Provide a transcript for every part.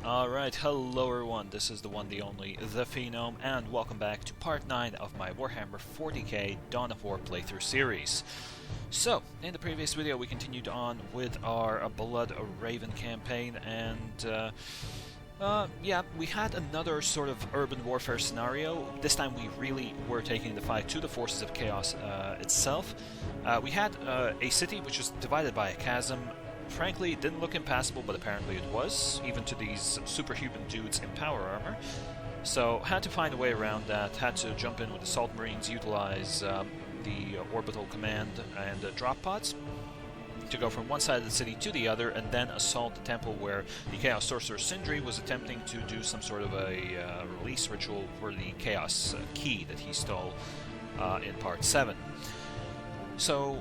Alright, hello everyone, this is the one, the only, the Phenome, and welcome back to part 9 of my Warhammer 40k Dawn of War playthrough series. So, in the previous video we continued on with our Blood Raven campaign, and yeah, we had another sort of urban warfare scenario. This time we really were taking the fight to the forces of chaos itself. We had a city which was divided by a chasm. Frankly, it didn't look impassable, but apparently it was, even to these superhuman dudes in power armor. So, had to find a way around that, had to jump in with assault marines, utilize the orbital command and drop pods to go from one side of the city to the other, and then assault the temple where the Chaos Sorcerer Sindri was attempting to do some sort of a release ritual for the Chaos key that he stole in Part 7. So,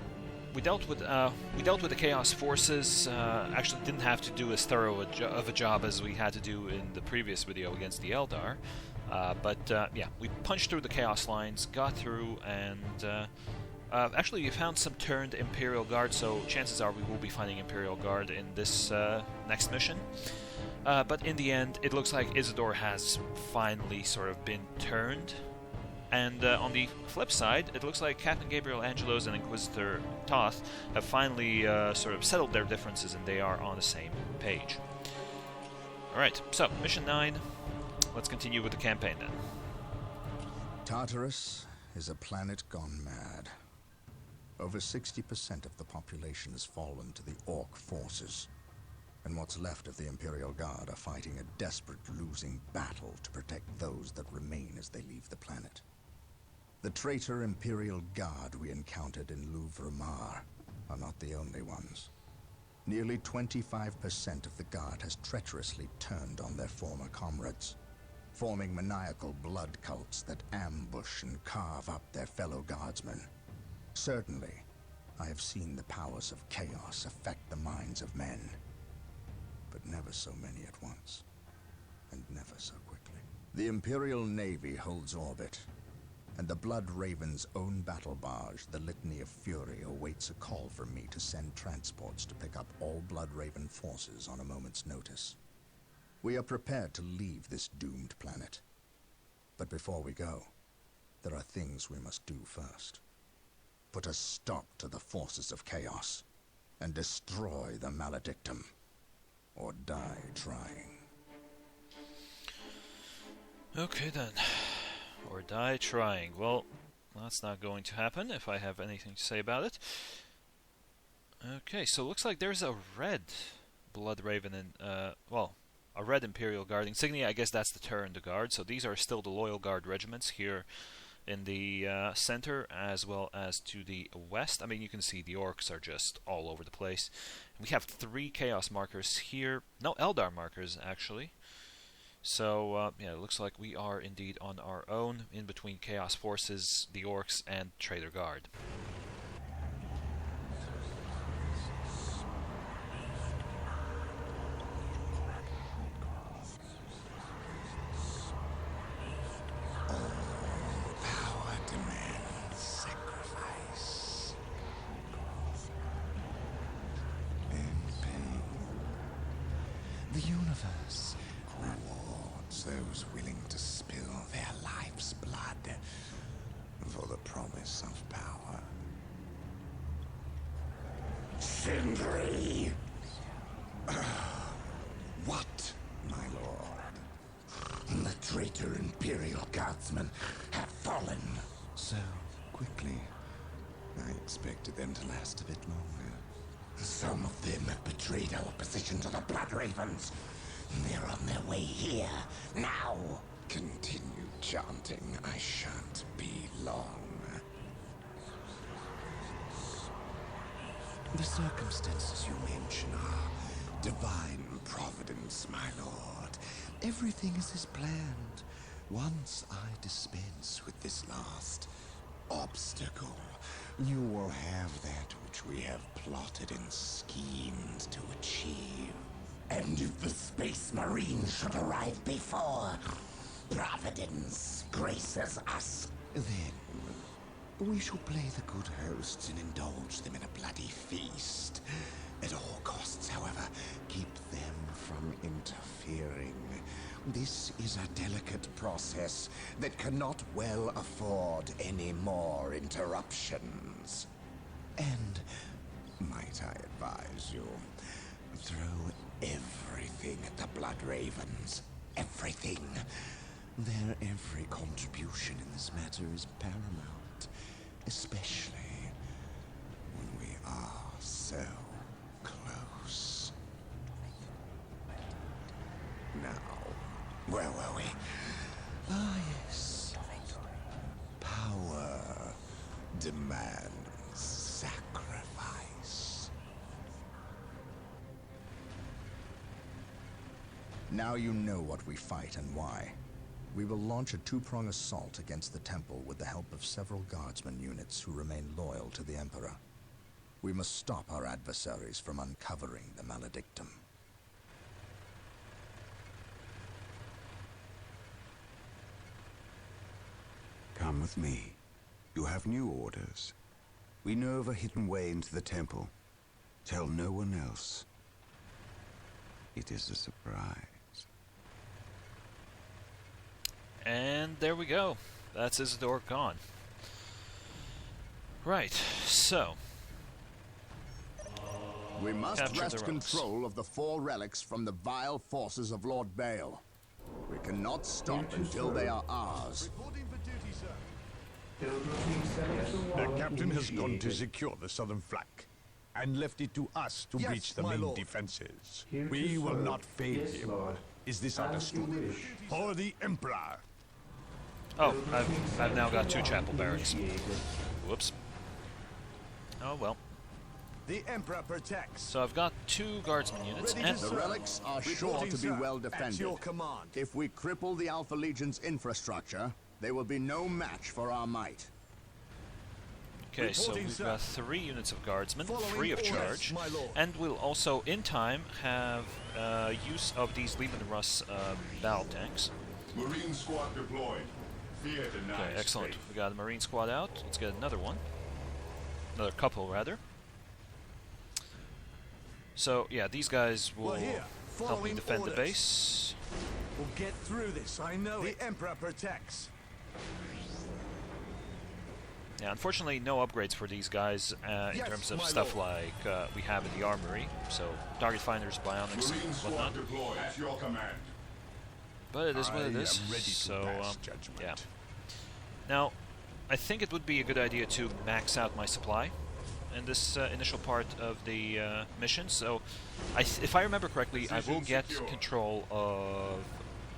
we dealt with the Chaos forces. Actually, didn't have to do as thorough of a job as we had to do in the previous video against the Eldar. But yeah, we punched through the Chaos lines, got through, and actually we found some turned Imperial Guard. So chances are we will be finding Imperial Guard in this next mission. But in the end, it looks like Isidore has finally sort of been turned. And on the flip side, it looks like Captain Gabriel Angelos and Inquisitor Toth have finally sort of settled their differences, and they are on the same page. Alright, so, Mission 9. Let's continue with the campaign then. Tartarus is a planet gone mad. Over 60% of the population has fallen to the Orc forces, and what's left of the Imperial Guard are fighting a desperate losing battle to protect those that remain as they leave the planet. The traitor Imperial Guard we encountered in Louvre-Mar are not the only ones. Nearly 25% of the Guard has treacherously turned on their former comrades, forming maniacal blood cults that ambush and carve up their fellow Guardsmen. Certainly, I have seen the powers of chaos affect the minds of men, but never so many at once, and never so quickly. The Imperial Navy holds orbit, and the Blood Raven's own battle barge, the Litany of Fury, awaits a call from me to send transports to pick up all Blood Raven forces on a moment's notice. We are prepared to leave this doomed planet. But before we go, there are things we must do first. Put a stop to the forces of chaos, and destroy the Maledictum, or die trying. Okay then. Or die trying. Well, that's not going to happen if I have anything to say about it. Okay, so it looks like there's a red Blood Raven and, well, a red Imperial Guard insignia. I guess that's the Terran Guard. So these are still the Loyal Guard regiments here in the center, as well as to the west. I mean, you can see the Orcs are just all over the place. We have 3 Chaos markers here. No, Eldar markers, actually. So, yeah, it looks like we are indeed on our own, in between Chaos Forces, the Orcs, and Traitor Guard. Power demands sacrifice and pain. The universe rewards those willing to spill their life's blood for the promise of power. Sindri! What, my lord? The traitor Imperial Guardsmen have fallen. So quickly. I expected them to last a bit longer. Some of them have betrayed our position to the Blood Ravens. They're on their way here, now. Continue chanting. I shan't be long. The circumstances you mention are divine providence, my lord. Everything is as planned. Once I dispense with this last obstacle, you will have that which we have plotted and schemed to achieve. And if the Space Marines should arrive before, Providence graces us. Then we shall play the good hosts and indulge them in a bloody feast. At all costs, however, keep them from interfering This is a delicate process that cannot well afford any more interruptions. And, might I advise you, throw everything at the Blood Ravens. Everything. Their every contribution in this matter is paramount, especially when we are so close. Now, where were we? Ah, yes. Power demands sacrifice. Now you know what we fight and why. We will launch a two-prong assault against the temple with the help of several guardsman units who remain loyal to the Emperor. We must stop our adversaries from uncovering the maledictum. Come with me. You have new orders. We know of a hidden way into the temple. Tell no one else. It is a surprise. And there we go. That's Isidore gone. Right, so... We must Capture wrest the relics. control of the 4 relics from the vile forces of Lord Bale. We cannot stop until they are ours. The captain has gone to secure the southern flank and left it to us to breach the main defenses. We will not fail him. Is this understood? For the Emperor. Oh, I've now got 2 chapel barracks. Whoops. Oh well. The Emperor protects. So I've got 2 guardsman units and... The relics are sure to be well defended. At your command. If we cripple the Alpha Legion's infrastructure, they will be no match for our might. Okay, so Reporting, we've sir. got 3 units of guardsmen, Following free of orders, charge, my lord. and we'll also, in time, have use of these Leman Russ battle tanks. Marine squad deployed. Fear denied. Okay, excellent. space. We got a Marine squad out. Let's get another one. Another couple, rather. So, yeah, these guys will We're here. help me Following defend the orders. base. We'll get through this, I know it. The Emperor protects. Yeah, unfortunately, no upgrades for these guys in Yes, terms of my stuff lord. like we have in the armory. So, target finders, bionics, Marine and squad whatnot. deployed. At your command. But it is what it I is. am ready to So, pass judgment. yeah. Now, I think it would be a good idea to max out my supply in this initial part of the mission. So, if I remember correctly, I will get secure. control of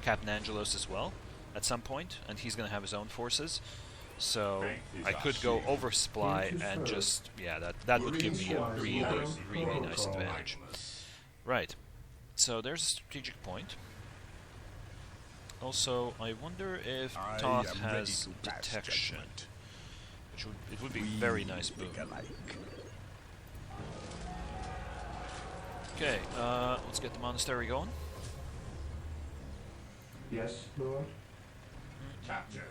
Captain Angelos as well at some point, and he's going to have his own forces. So Faith is I our could go shield. oversupply and just, yeah, that would give me a really, really nice advantage. Right. So there's a strategic point. Also, I wonder if I Toth am ready has to pass detection, judgment. which it would be very nice boon. Think alike. Okay, let's get the monastery going. Yes, Lord. Captured.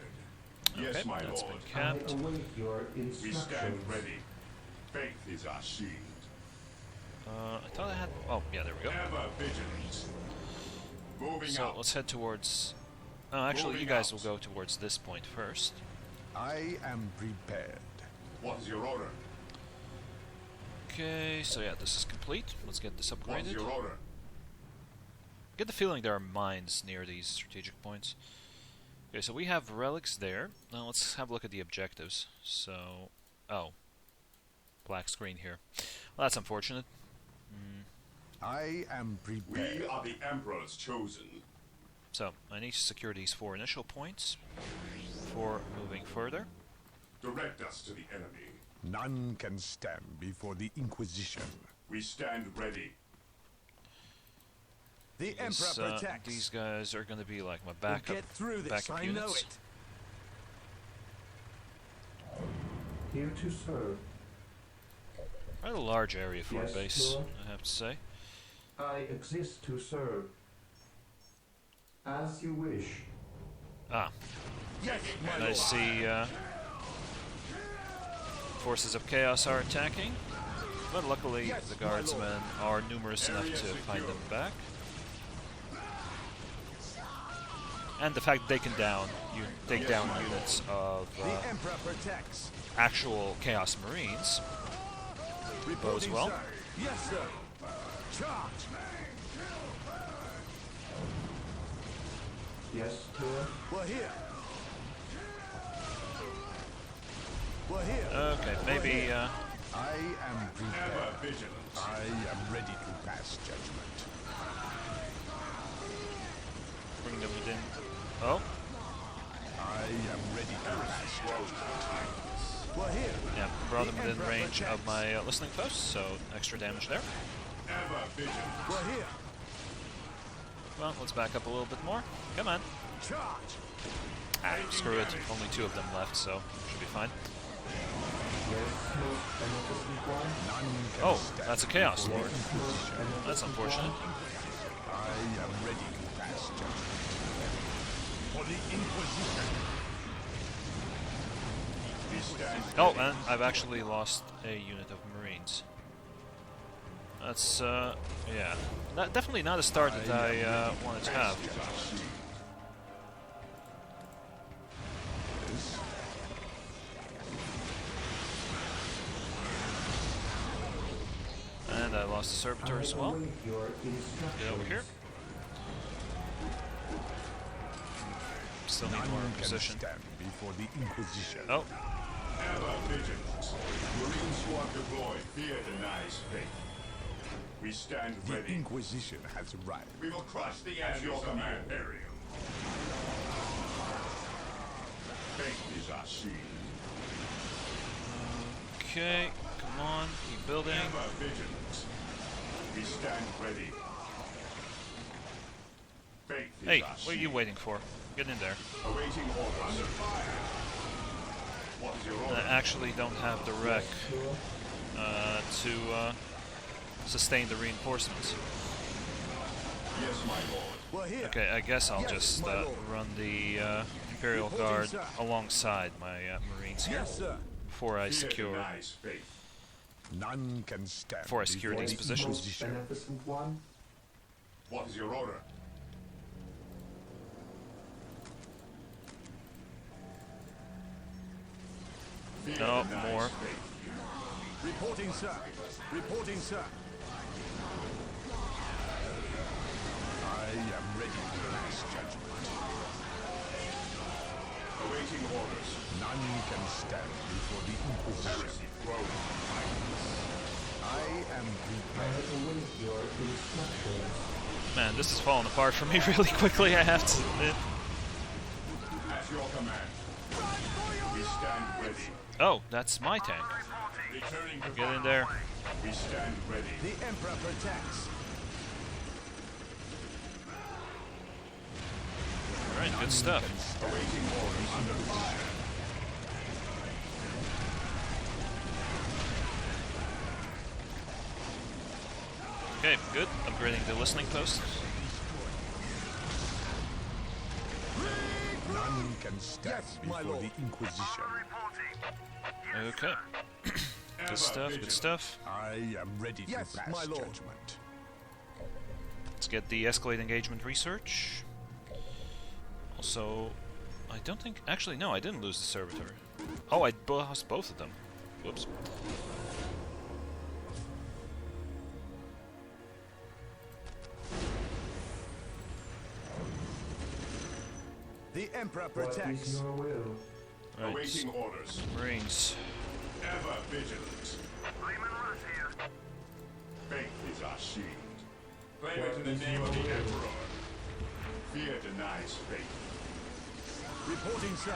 Yes, Okay, my that's lord. been capped. I await your We instructions. stand ready. Faith is our shield. I thought I had. Oh, yeah, there we go. Ever vigilant. Moving So out. let's head towards. Oh, actually, you Moving guys out. will go towards this point first. I am prepared. What is your order? Okay, so yeah, this is complete. Let's get this What is upgraded. your order? Get the feeling there are mines near these strategic points. Okay, so we have relics there. Now let's have a look at the objectives. So, oh, black screen here. Well, that's unfortunate. I am We prepared. are the Emperor's chosen. So, I need to secure these 4 initial points before moving further. Direct us to the enemy. None can stand before the Inquisition. We stand ready. The This, Emperor protects. these guys are going to be like my We'll backup, get through this, backup I units. know it. Here to serve. Quite a large area for Yes, a base, Lord. I have to say. I exist to serve. As you wish. Ah, Yes, my and I lord. see forces of chaos are attacking, but luckily Yes, the my lord. guardsmen are numerous enough Area to fight secure. them back. And the fact that they can take down units of The Emperor protects. actual Chaos Marines bodes Reporting, well. sir. Yes, sir. Charge. Yes, Lord. We're here. We're here. Okay, maybe. I am prepared. Ever vigilant. I am ready to pass judgment. Bring them within. Oh, I am ready to pass judgment. We're here. yeah, brought them within range of my listening post, so extra damage there. Ever vigilant. We're here. Well, let's back up a little bit more. Come on. Charge. Ah, screw it. Only 2 of them left, so should be fine. None can Oh, stand that's a Chaos before Lord. the Inquisition. That's unfortunate. I am ready to pass judgment. For the Inquisition. We stand Oh, and I've actually lost a unit of Marines. That's, yeah. Definitely not a start that I wanted to have. And I lost the Servitor as well. Get over here. Still need more None can position. stand before the Inquisition. Oh, ever vigilant. Marine squad deployed. Fear denies faith. We stand The ready. Inquisition has arrived. We will crush the enemies of the Imperium. Faith is our shield. okay. Come on, keep building. Ever vigilant. We stand ready. Faith is Hey, our what are shield. you waiting for? Get in there. Awaiting orders. What is your I order? actually don't have the wreck to sustain the reinforcements. Yes, my lord. We're here. Okay, I guess I'll Yes, just my lord. run the Imperial Reporting, Guard sir. alongside my Marines here Yes, sir. before I Fear secure. denies faith. None can stand Before I secure before these the positions. Inquisition. Beneficent one. What is your order? Fear No, denies more. faith. Reporting, sir. Reporting, sir. I am ready to pass judgment. Awaiting orders. None can stand before the Inquisition. Heresy thrown. I am I prepared. await your instructions. Man, this is falling apart for me really quickly, I have to admit. At your command. We stand ready. Oh, that's my tank. Returning to Get in there. We stand ready. The Emperor protects. Alright, good stuff. Awaiting orders under fire. Okay, good. Upgrading the listening post. None can stand Yes, my before lord. the Inquisition. Okay. Good stuff, good stuff. I am ready Yes, to pass my lord. judgment. Let's get the escalate engagement research. Also, I don't think... Actually, no, I didn't lose the Servitor. Oh, I lost both of them. Whoops. The Emperor What is protects. your will? Right, Awaiting orders. Marines. Ever vigilant. Faith is our shield. Claim it in the name of the Emperor. Fear denies faith. Reporting, sir.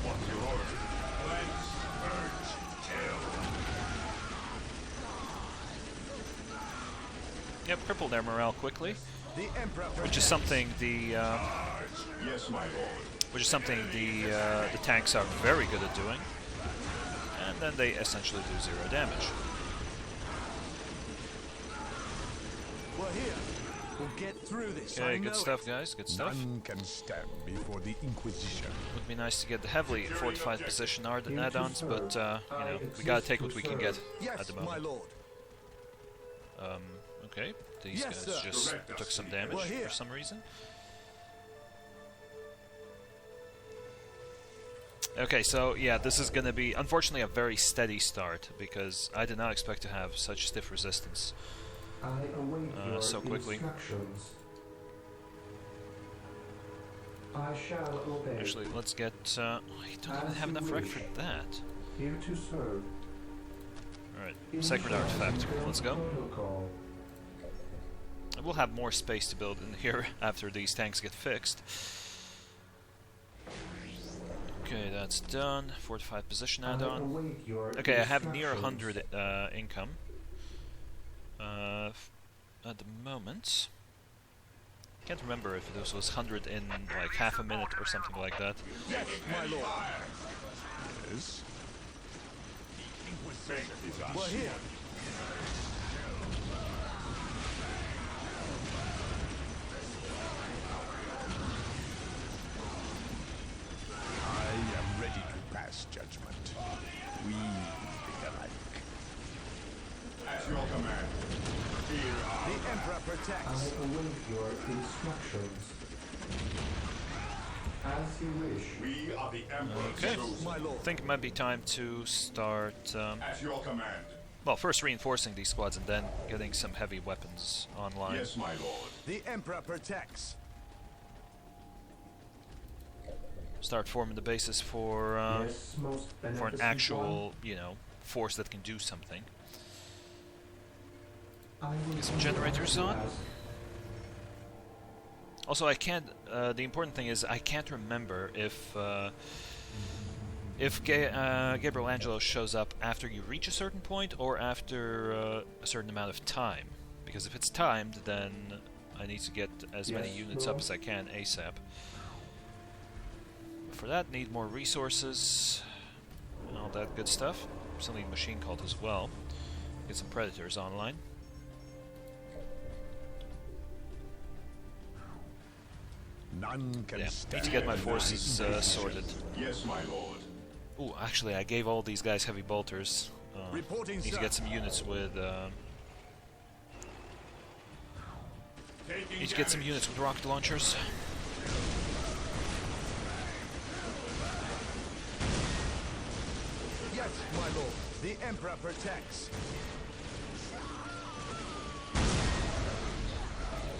What's your order? Cleanse, purge, kill. Yep, cripple their morale quickly, The Emperor protects. which is something the Yes, my lord. the tanks are very good at doing. And then they essentially do 0 damage. We're here. We'll get through this. I Okay, know good stuff, it. guys. Good stuff. None can stand before the Inquisition. Would be nice to get the heavily fortified position add-ons, but you know, we gotta take what we can get Yes, at the my moment. lord. Okay, these Yes, guys sir. just Direct us took some to the damage We're here. for some reason. Okay, so yeah, this is gonna be, unfortunately, a very steady start, because I did not expect to have such stiff resistance I await your so quickly. instructions. I shall obey. Actually, let's get... I don't even have enough rec for that. Here to serve. Alright, Sacred Artifact. Let's go. Protocol. We'll have more space to build in here after these tanks get fixed. Okay, that's done. Fortified position I add-on. await your Okay, I have near instructions. 100 income. At the moment. Can't remember if this was 100 in like half a minute or something like that. Yes, my lord. Yes. We're here. I am ready to pass judgment. We think alike. At your command. Here are The Emperor I protects. await your instructions. As you wish. we are the Emperor's Okay. chosen. My I lord. think it might be time to start, At your command. well, first reinforcing these squads and then getting some heavy weapons online. Yes, my lord. The Emperor protects. Start forming the basis for Yes, most an beneficent actual, you know, force that can do something. one. I will Get some do generators as you on. ask. Also, I can't. The important thing is I can't remember if Gabriel Angelo shows up after you reach a certain point or after a certain amount of time. Because if it's timed, then I need to get as many Yes, units up Lord. as I can ASAP. For that, need more resources and all that good stuff. Still need machine cult as well. Get some predators online. None can Yeah, stand. need to get my forces sorted. Yes, my lord. Ooh, actually, I gave all these guys heavy bolters. Reporting, Need to sir. get some units with. Taking Need to get some damage. units with rocket launchers. Yes, my lord. The Emperor protects.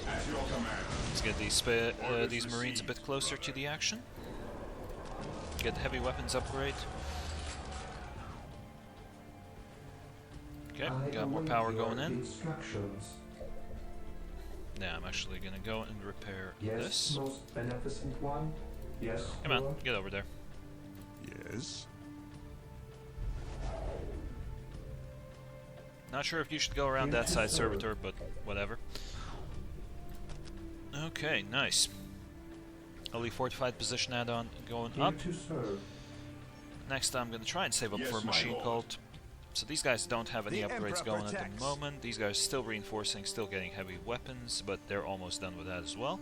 At your command. Let's get these Marines a bit closer to the action. Get the heavy weapons upgrade. Okay, I got more await power your going in. Instructions. Now I'm actually gonna go and repair Yes, this. most beneficent one. Yes, Come on, Lord. get over there. Yes. Not sure if you should go around that side, Servitor, but whatever. Okay, nice. Early fortified position add-on going Here up. to serve. Next, I'm going to try and save up Yes, for my machine lord. cult. So these guys don't have any The upgrades Emperor going at protects. the moment. These guys still reinforcing, still getting heavy weapons, but they're almost done with that as well.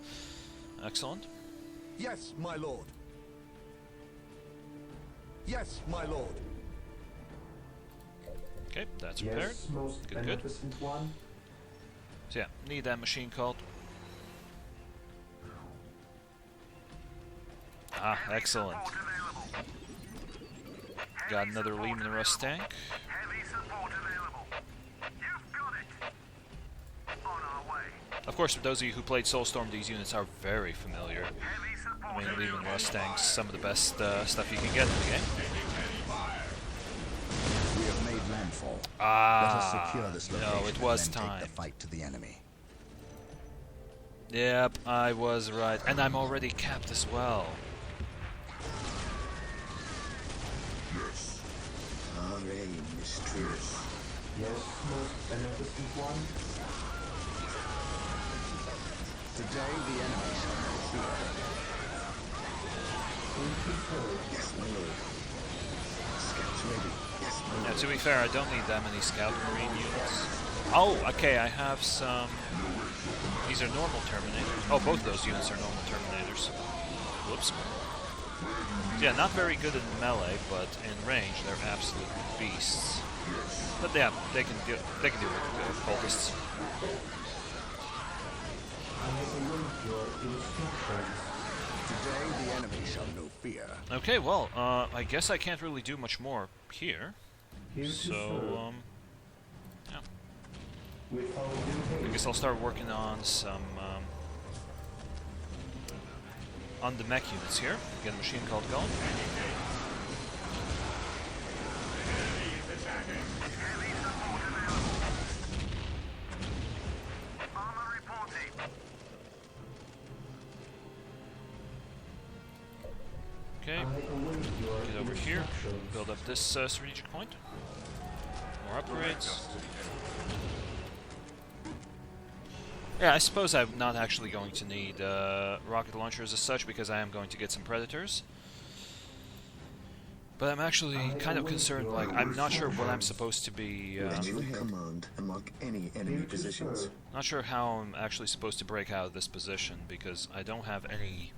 Excellent. Yes, my lord. Yes, my lord. Okay, that's repaired. Yes, most Good, good. beneficent one. So yeah, need that machine cult. Ah, excellent. Got another Lehman Russ tank. Heavy support available. You've got it. On our way. Of course, for those of you who played Soulstorm, these units are very familiar. Heavy support I mean, available. Lehman Russ tanks, some of the best stuff you can get in the game. We have made landfall. Let us Ah, secure this location no, it was and then time. take the fight to the enemy. Yep, I was right. And I'm already capped as well. Yes. Our aim is truth. Yes, most beneficent one. Today the enemy shall know fear. Here to serve. Yes, my lord. Scouts ready. Yes, my Now, lord. to be fair, I don't need that many Scout Marine units. Oh, okay, I have some... These are normal Terminators. Oh, both those units are normal Terminators. Whoops. Yeah, not very good in melee, but in range, they're absolute beasts. But yeah, they can deal with cultists. I await your instructions. Today the enemy shall know fear. Okay, well, I guess I can't really do much more here. So, yeah. I guess I'll start working on some, on the mech units here. Get a machine called going. Okay, get over here, build up this strategic point. More upgrades. Yeah, I suppose I'm not actually going to need rocket launchers as such, because I am going to get some Predators. But I'm actually kind of concerned, like, I'm not sure what I'm supposed to be... command and mark any enemy positions. Not sure how I'm actually supposed to break out of this position, because I don't have any...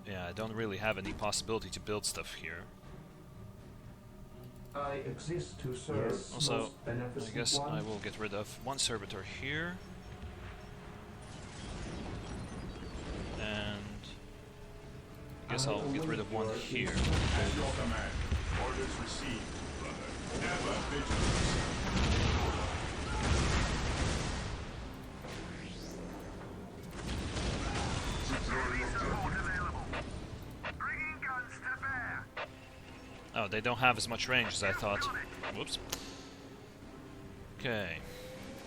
yeah, I don't really have any possibility to build stuff here. I exist to serve. Also, I guess I will get rid of one servitor here. And I guess I'll get rid of one here. At your command. Orders received, brother. Never vigilant. Oh, they don't have as much range as I thought. Whoops. Okay.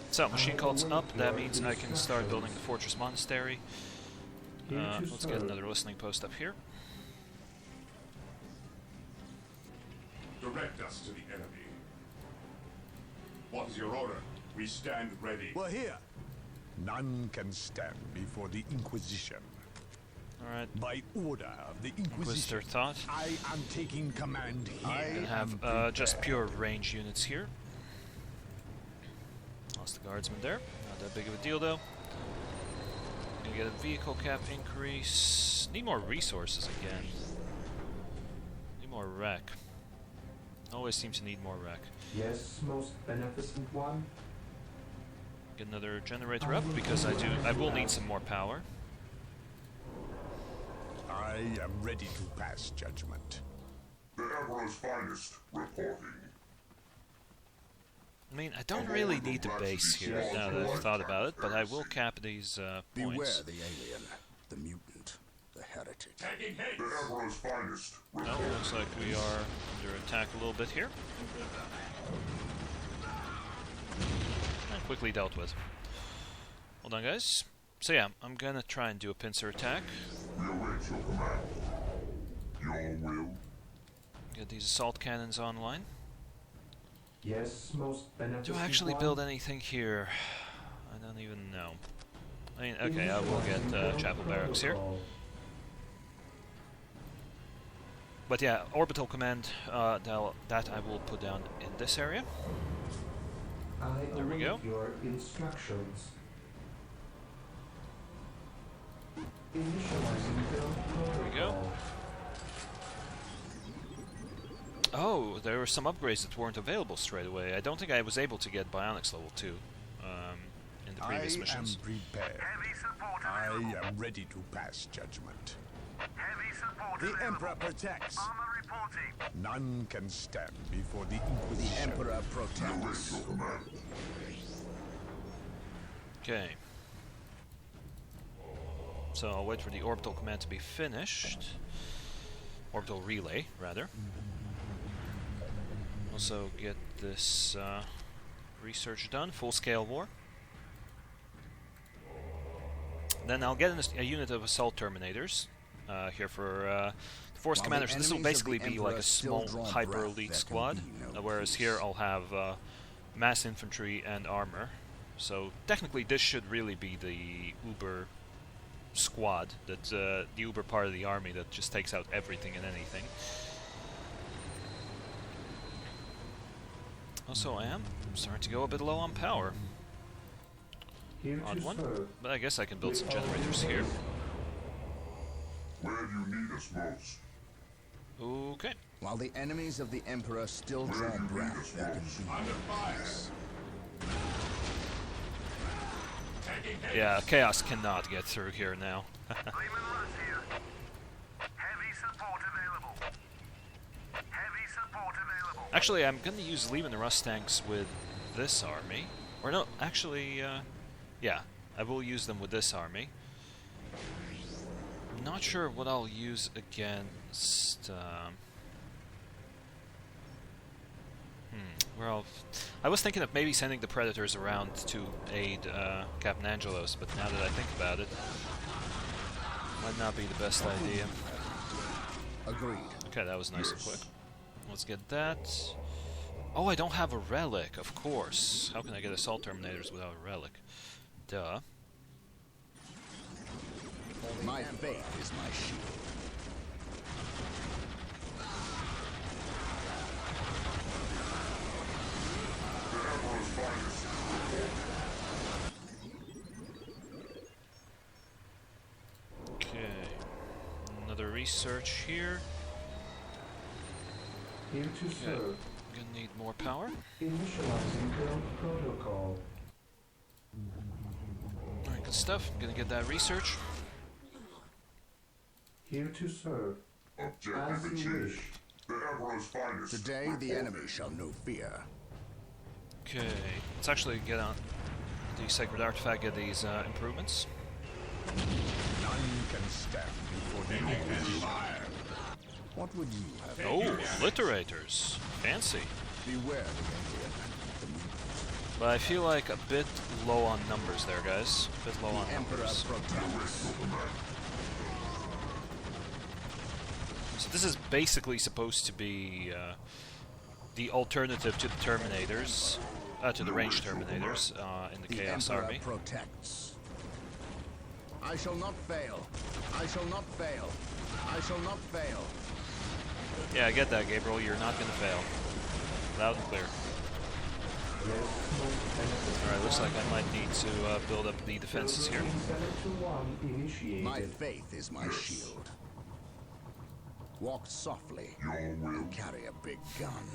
So, machine cult's up. That means I can start building the Fortress Monastery. Let's get another listening post up here. Direct us to the enemy. What is your order? We stand ready. We're here. None can stand before the Inquisition. Alright. By order of the Inquisitor Inquisition, thought. I am taking command here. I'm gonna have just pure range units here. Lost the guardsman there. Not that big of a deal though. Gonna get a vehicle cap increase. Need more resources again. Need more wreck. Always seem to need more wreck. Yes, most beneficent one. Get another generator up because I will need some more power. I am ready to pass judgment. The Emperor's finest reporting. I mean, I don't really need the base here now that I've thought about it, but I will cap these Beware points. the alien, the mutant, the heretic. Taking hate. The Emperor's finest. No, looks like we are under attack a little bit here. And quickly dealt with. Hold on, guys. So yeah, I'm gonna try and do a pincer attack. We await your command. Your will. Get these assault cannons online. Yes, most beneficent Do I actually one. build anything here? I don't even know. I mean, okay, I will get Chapel Barracks here. But yeah, orbital command, that I will put down in this area. There we go. Your instructions. Initializing build There we go. protocol. Oh, there were some upgrades that weren't available straight away. I don't think I was able to get Bionics level 2 in the previous missions. I am prepared. Heavy support I available. am ready to pass judgment. Heavy support The available. Emperor protects. Armor reporting. None can stand before the The Inquisition. Emperor protects. Okay. So I'll wait for the orbital command to be finished. Orbital relay, rather. Also get this research done, full-scale war. Then I'll get a unit of assault terminators here for the force While the commanders. This will enemies of basically the be like Emperor a still small draw hyper-elite breath, there squad, can be no whereas peace. here I'll have mass infantry and armor. So technically this should really be the Uber squad, that's the Uber part of the army that just takes out everything and anything. Also, I am starting to go a bit low on power. Here Odd to one, serve. but I guess I can build some generators here. Where do you need us most? Okay. While the enemies of the Emperor still draw breath, there can be Under fire. Yeah, Chaos cannot get through here now. Lehman Russ here. Heavy support available. Heavy support available. Actually, I'm gonna use Lehman Russ tanks with this army. Or no, actually, yeah, I will use them with this army. I'm not sure what I'll use against, well, I was thinking of maybe sending the Predators around to aid Captain Angelos, but now that I think about it, might not be the best idea. Agreed. Okay, that was nice and quick. Let's get that. Oh, I don't have a relic, of course. How can I get Assault Terminators without a relic? Duh. My faith is my shield. Okay. Another research here. Here to Okay. serve. Gonna need more power. Initializing build protocol. Alright, good stuff. Gonna get that research. Here to serve. Objective As you achieved. wish. The Emperor's finest. Today, the enemy shall know fear. Okay. Let's actually get on the Sacred Artifact, get these improvements. None can stand before the Inquisition. What would you have? Oh, Obliterators. Fancy. Beware the Indian. The mutants. But I feel like a bit low on numbers there, guys. A bit low on Emperor numbers. protects. So this is basically supposed to be the alternative to the Terminators, to the ranged Terminators in the Chaos Emperor Army. protects. I shall not fail. I shall not fail. I shall not fail. Yeah, I get that, Gabriel. You're not going to fail. Loud and clear. Alright, looks like I might need to build up the defenses here. 7-1 initiated. My faith is my shield. Walk softly and carry a big gun.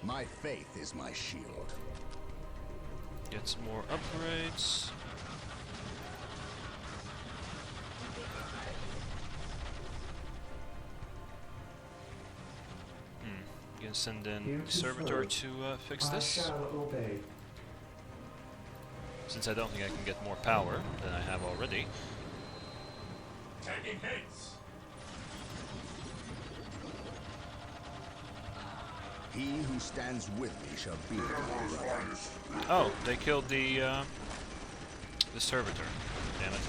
My faith is my shield. Get some more upgrades. Gonna send in the Servitor to fix I this. shall obey. Since I don't think I can get more power than I have already. Taking hits. He who stands with me shall be my brother. Oh, they killed the Servitor. Damn it.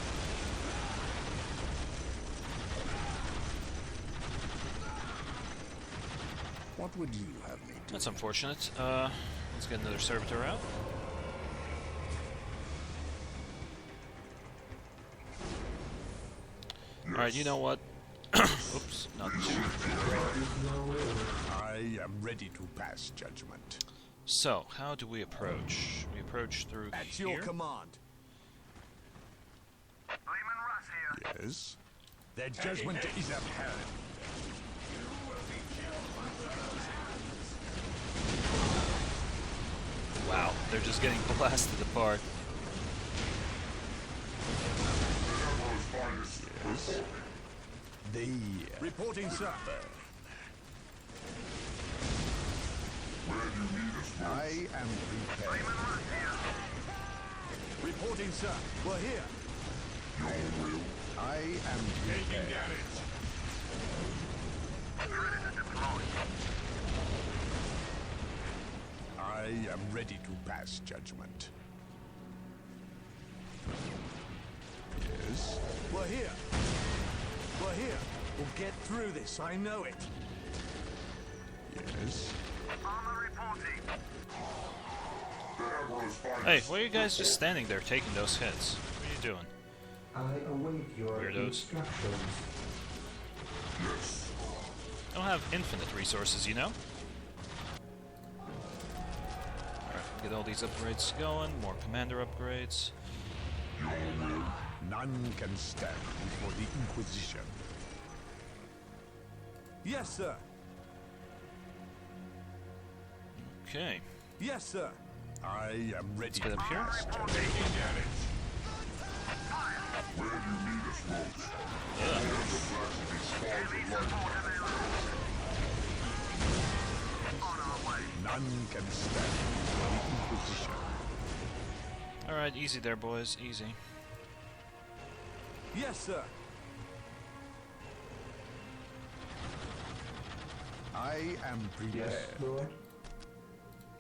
What would you have me do? That's unfortunate. Let's get another Servitor out. Alright, you know what? Oops, not two. I am ready to pass judgment. So, how do we approach? We approach through At here. your command. Lehman Russ here. Yes. Their judgment is apparent. Wow, they're just getting blasted apart. Yes. Reporting, sir. I am prepared. Reporting, sir. We're here. I am prepared. I am ready to pass judgment. Yes. We're here. We're here. We'll get through this. I know it. Yes. Armor reporting. Hey, why are you guys just standing there taking those hits? What are you doing? I await your Weirdos. instructions. I don't have infinite resources, you know? Alright, get all these upgrades going, more commander upgrades. None can stand before the Inquisition. Yes, sir. Okay. Yes, sir. I am ready. Let's get up here. Taking damage. Where do you need us most? Yeah. Where the flash of these spawns of light. None can stand before the Inquisition. Alright, easy there, boys. Easy. Yes, sir. I am prepared. Yes, Lord.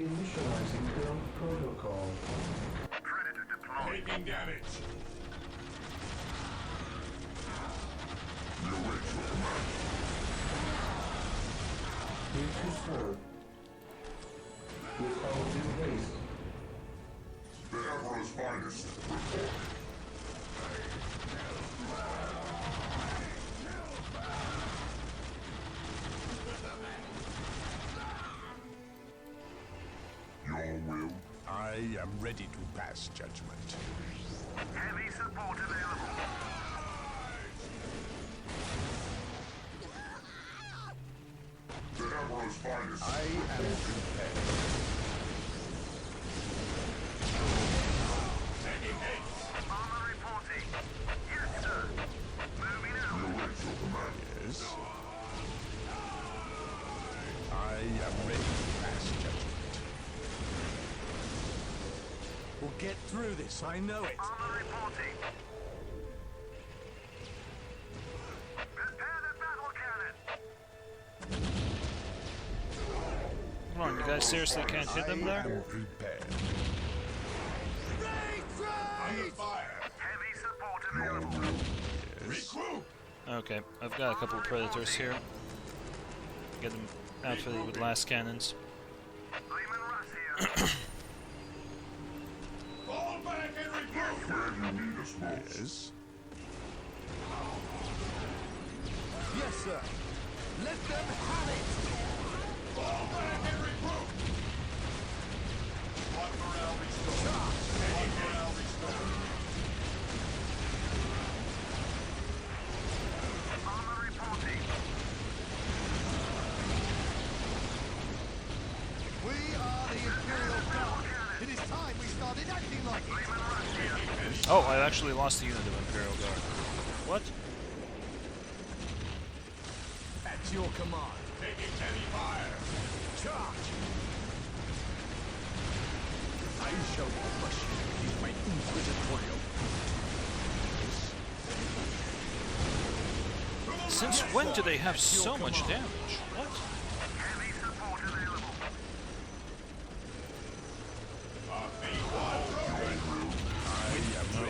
Initializing build protocol. Predator deployed. Taking damage. You await your command. Here to serve. With all due haste. The Emperor's finest. Report. Your will. I am ready to pass judgment. Heavy support available. The Emperor's finest. I am prepared. Taking haste. Armor reporting. Yes, sir. Moving You out. await your command. Yes. I am ready to pass judgment. We'll get through this, I know it. Armor reporting. Prepare the battle cannon. Come on, you guys seriously can't hit them I there? am prepared. Under fire. Heavy support Your available. will. Regroup. Okay, I've got a couple of predators here. Get them outfitted with last cannons. Lehman Russ here. Fall back and regroup. Where do you need us most? Yes. Yes, sir. Let them have it. Fall back and regroup. What morale restored? Any morale restored? Armor reporting. We are the Imperial Guard. It is time we started acting like it. Lehman Russ here. Oh, I actually lost a unit of Imperial Guard. What? At your command. Taking heavy fire. Charge! I shall crush you with my inquisitorial. Since when do they have so much damage? What? Heavy support available.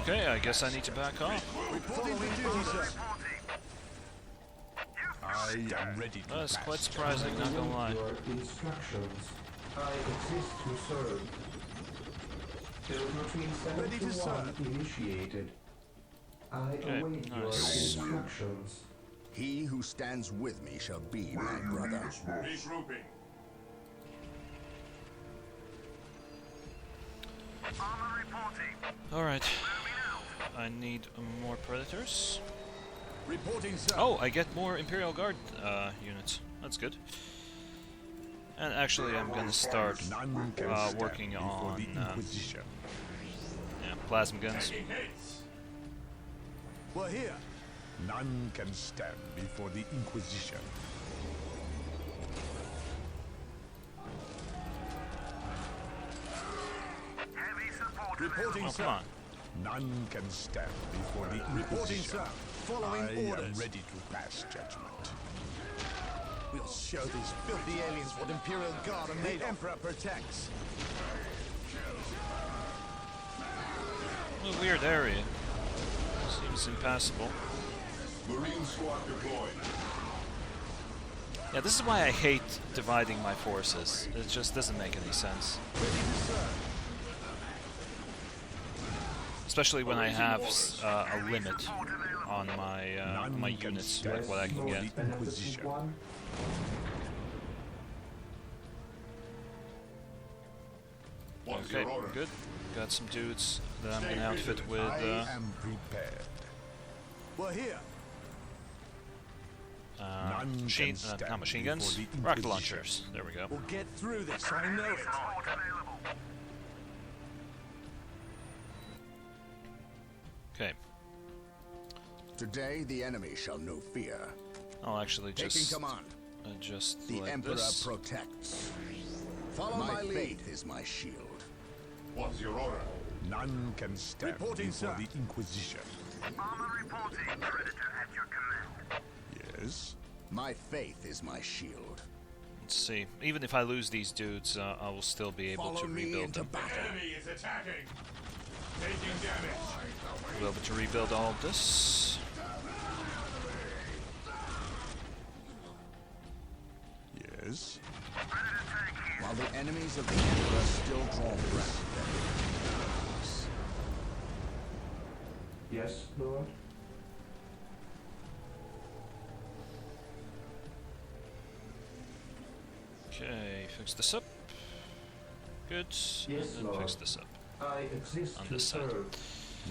Okay, I guess I need to back off. Reporting for duty, sir. Reporting. I am ready to That's pass quite surprising, not gonna lie. Your instructions. I exist to serve. Build routine Ready to 7-1 initiated. I Okay, await your nice. instructions. He who stands with me shall be my Where do you need brother. us most? Regrouping. Armor reporting. Alright, Moving out. I need more predators. Reporting, sir. Oh, I get more Imperial Guard units. That's good. And actually, I'm gonna start None can stand working before on the Inquisition. plasma guns. Taking haste. We're here. None can stand before the Inquisition. Heavy support Reporting, Oh, come on. None can stand before the Inquisition. Reporting, sir. Following orders. I am ready to pass judgment. We'll show these filthy aliens what Imperial Guard are made of. Emperor protects. A weird area. Seems impassable. Marine squad deployed. Yeah, this is why I hate dividing my forces. It just doesn't make any sense. Especially when I have a limit on my units, like what I can get. Inquisition. One. What's Okay, your order? good. Got some dudes that I'm gonna outfit with I am prepared. We're here. None machine, can stand not machine before guns, the rocket Inquisition. launchers. There we go. We'll get through this, I know it. support available. Okay. Today the enemy shall know fear. I'll actually Taking just command. Just The like Emperor this. protects. Follow my faith is my shield. What's your order? None can stand before the Inquisition. Armor reporting. Predator at your command. Yes? My faith is my shield. Let's see. Even if I lose these dudes, I will still be able Follow to me rebuild into them. battle. Enemy is attacking. Taking damage. We'll be able to rebuild all of this. Yes? While the enemies of the Emperor still draw breath. Yes, Lord. Okay, fix this up. Good. Yes, and then Lord. fix this up. I exist On to this side. serve.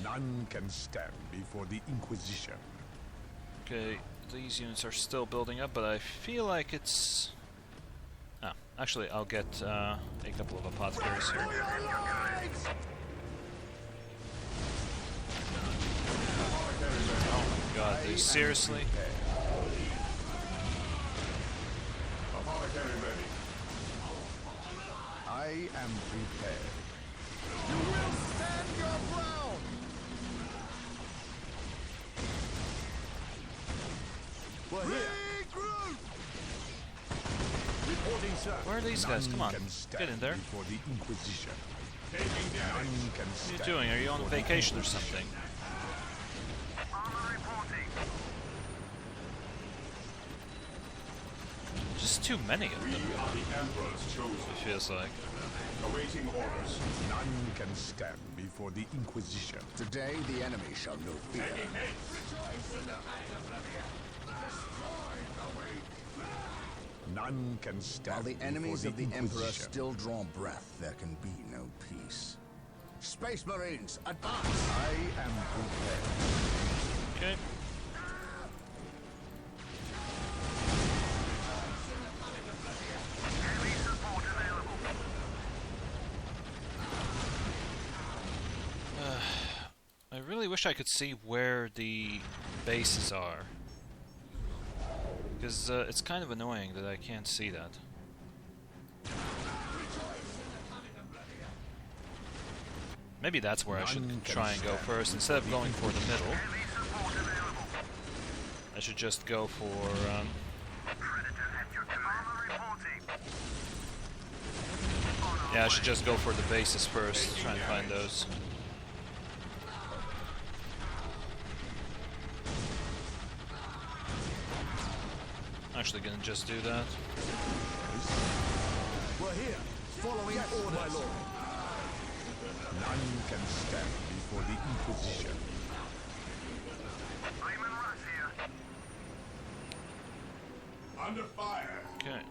None can stand before the Inquisition. Okay, these units are still building up, but I feel like it's... Ah, actually, I'll get a couple of apothecaries here. Oh my god, they seriously? Apothecary ready. I am prepared. You will stand your ground! We're here. Reporting, sir. Where are these guys? Come on, None can stand get in there. before the Inquisition. Taking damage. None can What are stand you doing? Are you on before the vacation or something? Armor reporting. Just too many of We them, are the Emperor's chosen. it feels like. Awaiting orders. None can stand before the Inquisition. Today the enemy shall know fear. None can stand While the enemies before of the Emperor Inquisition. still draw breath, there can be no peace. Space Marines, advance! I am prepared. Okay. Heavy support available. I really wish I could see where the bases are. Because it's kind of annoying that I can't see that. Maybe that's where I should None can try and go stand first. Instead of going for the middle, Heavy support available. I should just go for... Predator at your command. Armor reporting. yeah, I should just go for the bases first, try and find those. Actually gonna just do that. We're here, following orders. My lord. None can stand before the Inquisition. Raymond Russ here. Under fire. Okay.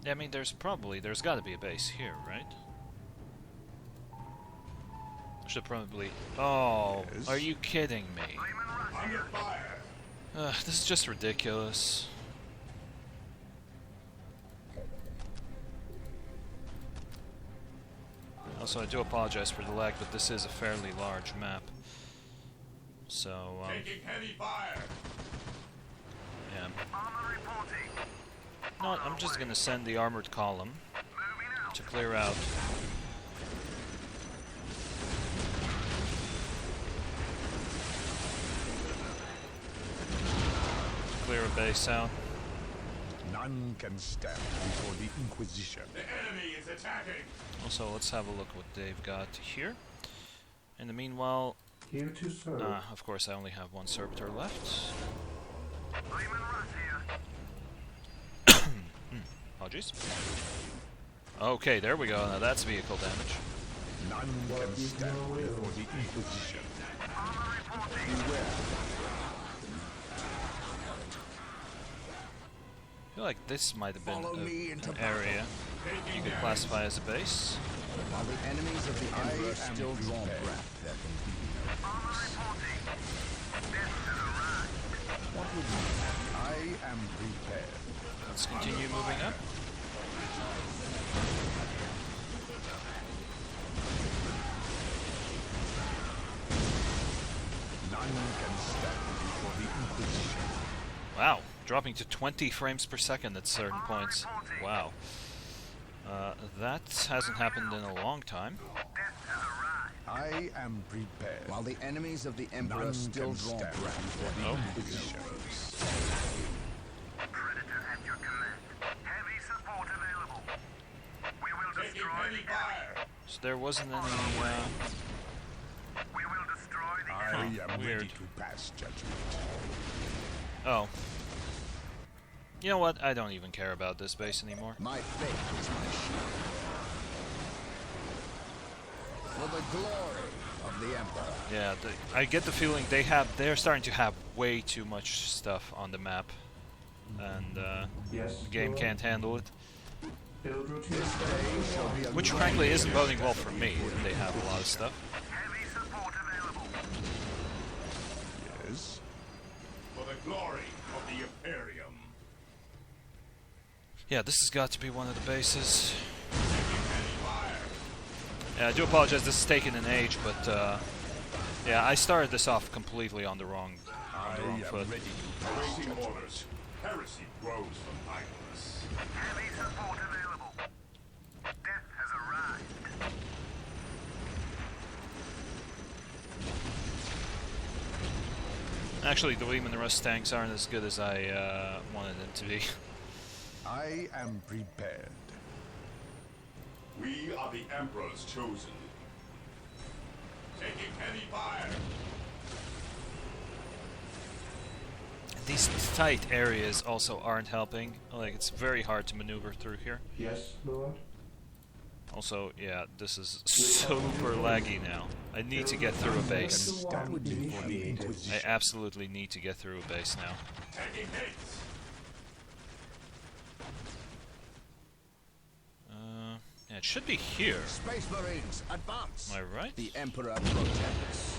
Yeah, I mean, there's gotta be a base here, right? I should probably... Oh, Yes. are you kidding me? Raymond Russ Under here. fire. This is just ridiculous. Also, I do apologize for the lag, but this is a fairly large map. So, Taking heavy fire. yeah. Armor reporting. No, I'm just gonna send the armored column Moving out. to clear out. Clear a base out. None can stand before the Inquisition. The enemy is attacking. Also, let's have a look what they've got here. In the meanwhile, Here to serve. of course I only have one servitor left. Raymond Russ here. Apologies. Okay, there we go. Now that's vehicle damage. None can stand before the Inquisition. Armor reporting. feel like this might have been an area you could classify as a base. While the enemies of the Emperor still draw breath, there can be no peace. What would you have? I am prepared. Let's continue moving up. None can stand before the Inquisition. Wow, dropping to 20 frames per second at certain points. Wow. That hasn't happened in a long time. I am prepared. While the enemies of the Emperor None still can draw stand breath, before the Inquisition. Predator at your command. Heavy support available. We will destroy the enemy. So there wasn't any, We will destroy the I enemy. am Weird. ready to pass judgment. Oh. You know what? I don't even care about this base anymore. my faith is my shield. For the glory of the Emperor. Yeah, I get the feeling they're starting to have way too much stuff on the map, and the game can't handle it. Build routine. This day shall be a Which frankly isn't boding well for me, that they have a lot of stuff. Heavy support available. Yes. For the glory of the Imperium. Yeah, this has got to be one of the bases. Yeah, I do apologize, this has taken an age, but yeah, I started this off completely on the wrong foot. Ready to pass Awaiting judgment. orders. Heresy grows from idleness. Heavy support available. Death has arrived. Actually, the Lehman Russ tanks aren't as good as I wanted them to be. I am prepared. We are the Emperor's chosen. Taking heavy fire. These tight areas also aren't helping. Like, it's very hard to maneuver through here. Yes, Lord. Also, yeah, this is super laggy now. I need to get through a base. Stand before the Inquisition. I absolutely need to get through a base now. Taking hits. Yeah, it should be here. Space Marines, advance! Am I right? The Emperor protects.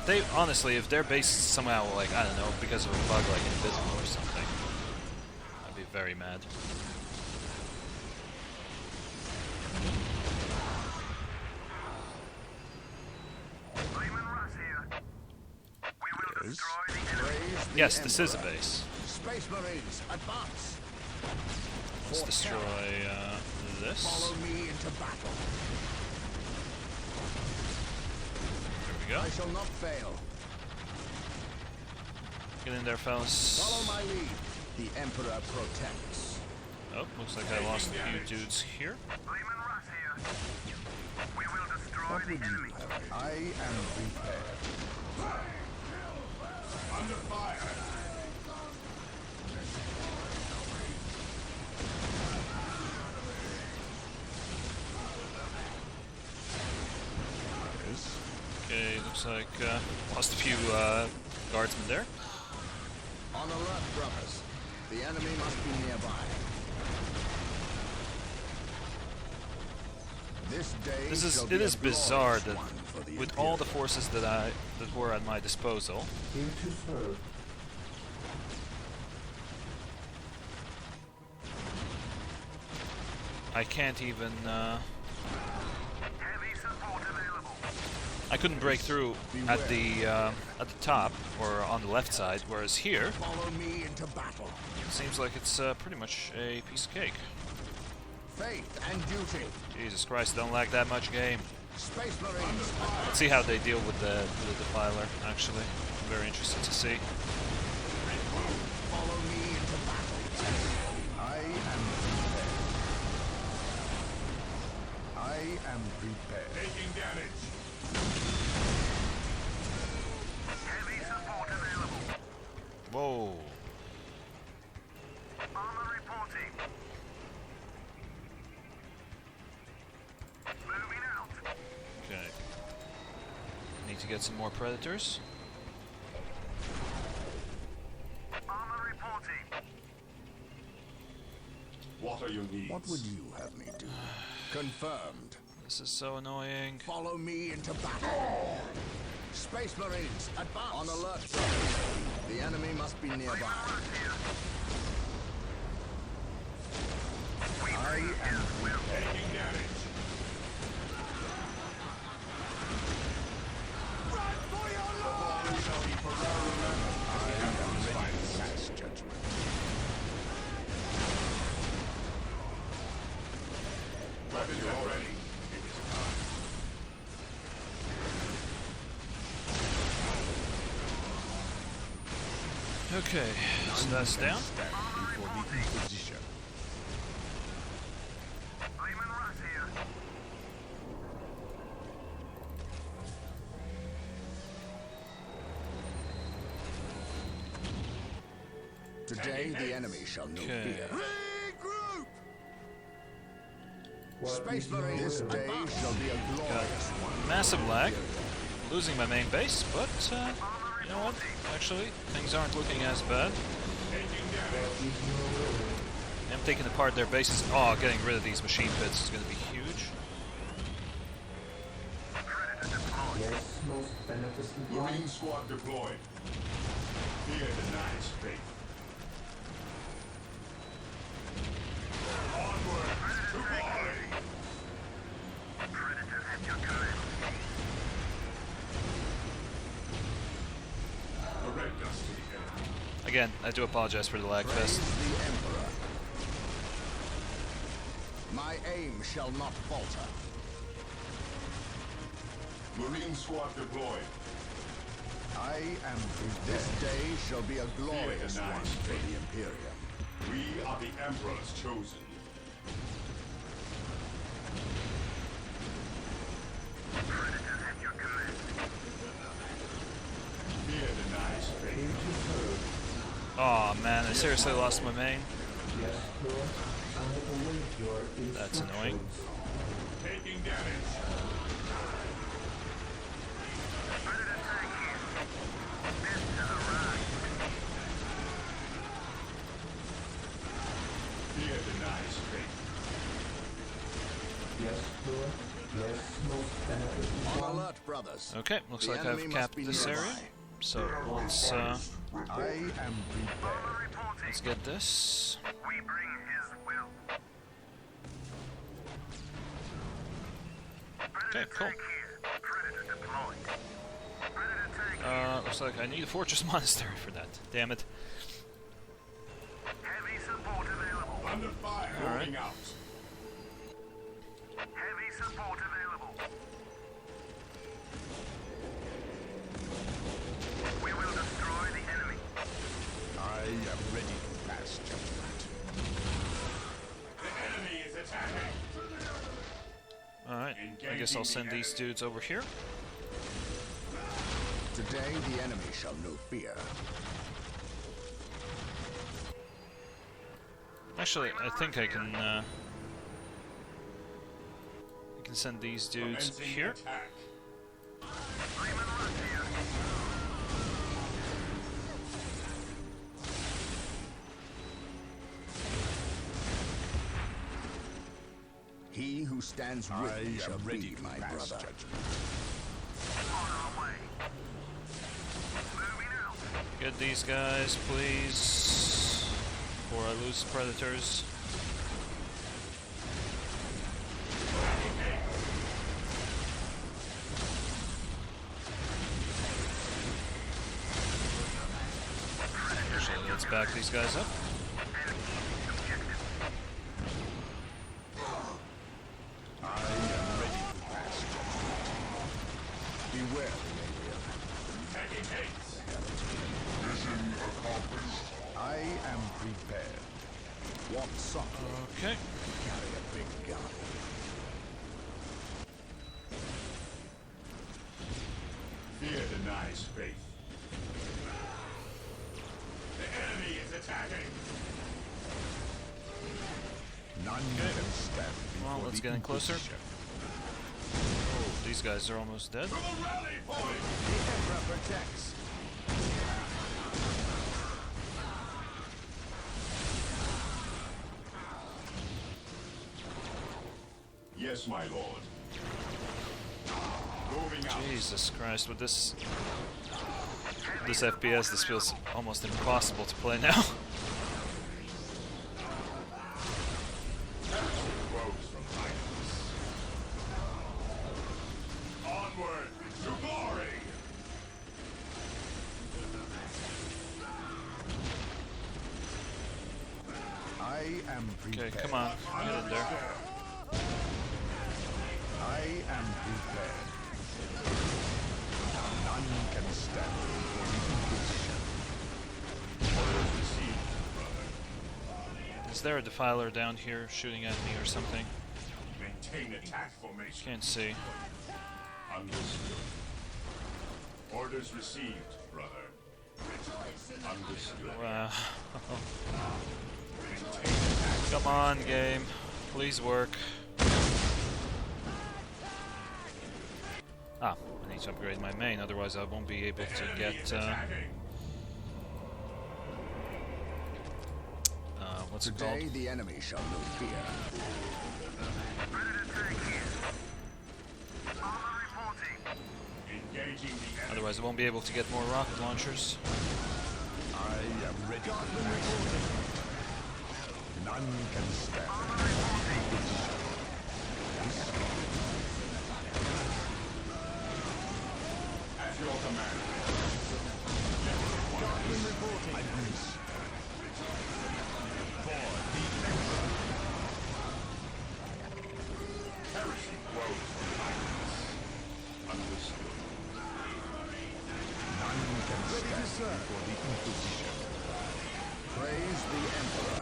They honestly, if their base is somehow like, I don't know, because of a bug like invisible or something, I'd be very mad. Lehman Russ here. We will Yes. destroy the enemy. Praise the Yes, this is a Emperor. base. Space Marines, advance! Let's For destroy terror. this. Follow me into battle. There we go. I shall not fail. Get in there, fellas. Follow my lead. The Emperor protects. Oh, looks like I lost a few dudes here. Lehman Russ here. We will destroy What the would you enemy. have? I am prepared. Under fire. Yes. Okay, looks like lost a few guardsmen there. On alert, brothers. The enemy must be nearby. This day This is shall it be a is bizarre glorious that one for the with all the Imperium. forces that were at my disposal, Here to serve. I can't even Heavy support available. I couldn't break through at the top or on the left side, whereas here Follow me into battle. it seems like it's pretty much a piece of cake. Faith and duty. Jesus Christ, don't lag that much, game. Space Marines. Let's see how they deal with the defiler. Actually, I'm very interested to see. Follow me into battle. I am prepared. I am prepared. Taking damage. Heavy support available. Whoa. Armor reporting. Moving out. Okay. Need to get some more predators. Armor reporting. your needs. What would you have me do? Confirmed. This is so annoying. Follow me into battle. Space Marines, advance. On alert, brothers. The enemy must be nearby. I am Taking damage. Run for your life! Shall be forever remembered. I am ready to pass judgment. Weapons are ready. It is time. Okay, so that's down. Stand before the Inquisition. Lehman Russ here. Today the enemy shall know Okay. fear. Regroup! Space Marines, this day shall be a glorious one. Massive lag. Losing my main base, but you know what? Actually, things aren't looking as bad. I'm taking apart their bases. Oh, getting rid of these machine pits is going to be huge. Yes, most beneficent one. Marine squad deployed. Fear denies faith. Onward to glory! Predators at your command. Direct us to the enemy. Again, I do apologize for the Praise Lagfest. the Emperor. My aim shall not falter. Marine squad deployed. I am this day shall be a glorious Fear one denies for faith. the Imperium. We are the Emperor's chosen. Predators at your command. Fear denies faith. Oh man, I seriously lost my main. Yes, Lord. I await your That's annoying. instructions. Taking damage. Predator tank here. This to the right. Fear denies faith. Yes, Lord. Yes, most beneficent On one. alert, brothers. Okay, looks The like enemy I've must capped be this nearby. area. So let's I am prepared. let's get this. We bring his will. Okay, cool. Tank here. Predator deployed. Predator tank Looks like I need a fortress monastery for that. Damn it. heavy support available. Under fire. All right. Rolling out. Heavy support available. We will destroy the enemy. I am ready to pass judgment. The enemy is attacking. Alright, I guess I'll send these dudes over here. Today the enemy shall know fear. Actually, I think I can send these dudes Commencing here. attack. Lehman Russ here. He who stands with I me shall am ready be to my pass brother. judgment. On our way. Moving out. Get these guys, please, before I lose predators. Actually, let's back these guys up. I am ready to pass judgment. Beware the Imperium. Taking haste. Mission accomplished. I am prepared. Walk softly. Okay. Carry a big gun. Fear denies faith. The enemy is attacking. None can stand before Well, let's the get in closer. Inquisition. Oh, these guys are almost dead. To the rally point. The Emperor protects. Yes, my lord. Moving out. Jesus Christ, with this FPS, this feels almost impossible to play now. Rose from Midas. Onward to glory. I am prepared. Okay, come on, get in there. I am prepared. None can stand before me. Is there a defiler down here shooting at me or something? Maintain attack formation. Can't see. Understood. Orders received, brother. Understood. Wow. Come on, game. Please work. Ah, I need to upgrade my main, otherwise I won't be able to get... what's it called? Today the enemy shall know fear. Engaging the enemy. Otherwise I won't be able to get more rocket launchers. I am ready. None can stand. At your command. Perishing woes from Midas. Understood. None can stand before the Inquisition. Praise the Emperor.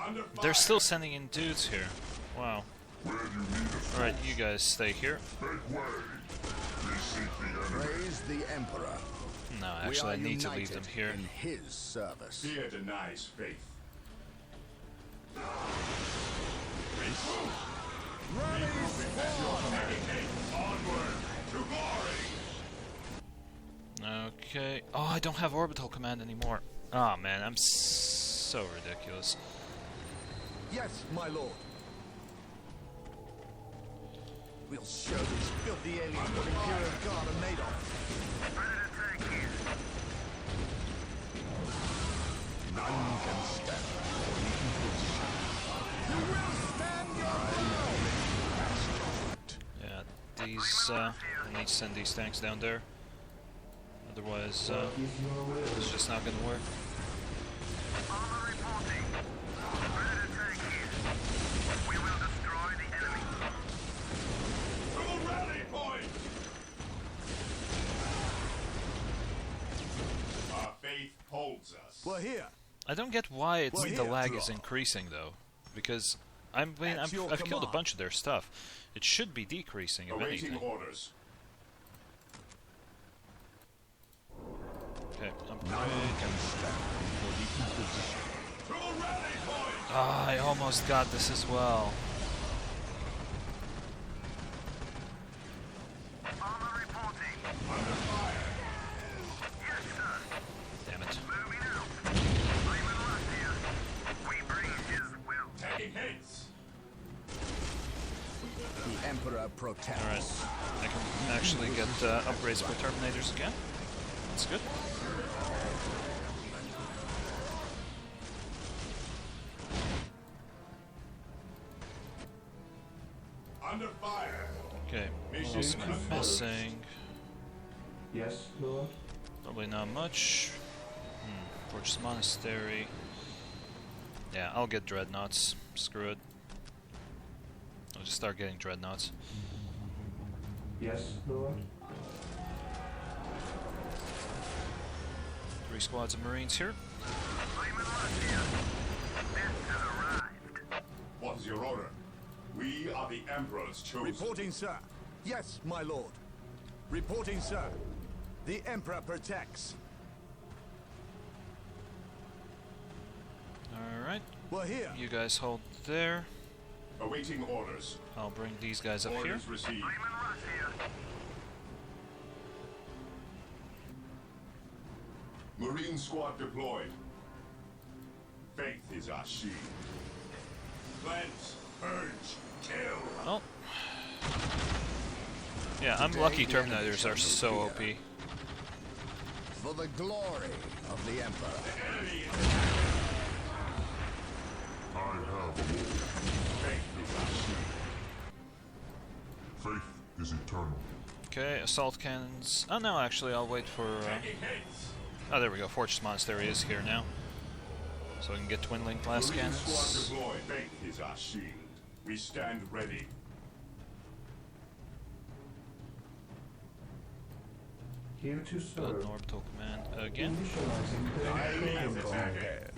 Under fire. They're still sending in dudes here. Wow. Alright, you guys stay here. Praise the Emperor. No, We actually are I need to leave united them here. in his service. Fear denies faith. Onward to glory. Okay. Oh, I don't have orbital command anymore. Ah, man, I'm so ridiculous. Yes, my lord. We'll show these filthy aliens what Imperial Guard are made of. None can stand before the Inquisition. You will stand your ground. Yeah, these, I need to send these tanks down there. Otherwise, it's just not gonna work. To the rally point. Our faith holds us. We're here. I don't get why it's Well, the here, lag draw. is increasing though, because I've At your killed a command. bunch of their stuff. It should be decreasing if Awaiting anything. orders. Okay, None can stand before the Inquisition. To the rally point. Ah, I almost got this as well. Damn it. Taking hits. The Emperor protects. Alright, I can actually get upgrades for Terminators again. That's good. Under fire. Okay, what else am I missing? Yes, Lord. Probably not much. Fortress Monastery. Yeah, I'll get Dreadnoughts. Screw it. I'll just start getting Dreadnoughts. Yes, Lord. 3 squads of Marines here. What is your order? We are the Emperor's chosen. Reporting, sir. Yes, my lord. Reporting, sir. The Emperor protects. Alright, We're here. you guys hold there. Awaiting orders. I'll bring these guys up here. Orders received. Marine squad deployed. Faith is our shield. Cleanse, purge, kill. Oh, Yeah, I'm lucky Terminators are so OP. For the glory of the Emperor. I have a war. Faith is eternal. Okay, assault cannons. Oh no, actually, I'll wait for. Oh, there we go. Fortress Monastery is here now, so we can get twin link blast cannons. Squad deployed. Faith is our shield. We stand ready. Here to Build serve. an orbital command again. Initializing I the am protocol. prepared.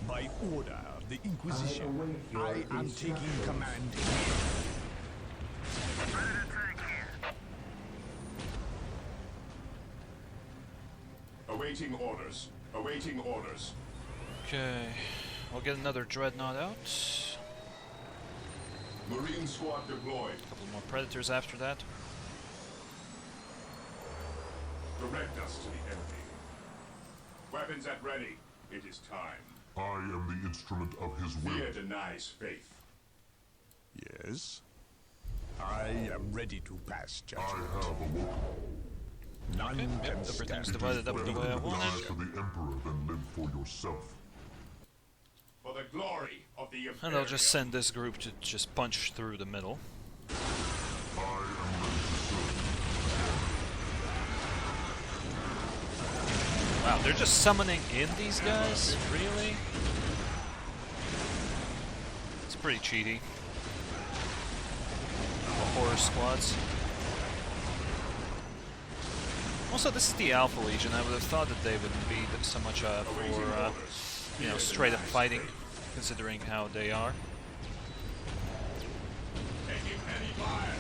By order of the Inquisition, I await your I am taking instructions. command. Predator tank here. Awaiting orders. Awaiting orders. Okay, we'll get another dreadnought out. Marine squad deployed. A couple more predators after that. Direct us to the enemy. Weapons at ready. It is time. I am the instrument of his will. Fear denies faith. Yes. I am ready to pass I judgment. have awoken. None Okay, can yep, everything's stand. divided up the way I Rather die wanted. for the Emperor than live for yourself. For the glory of the Imperium. And I'll just send this group to just punch through the middle. I am ready to serve. Wow, they're just summoning in these guys? Really? It's pretty cheaty. The horror squads. Also, this is the Alpha Legion. I would have thought that they wouldn't be so much for, you know, straight up fighting, considering how they are. Taking heavy fire.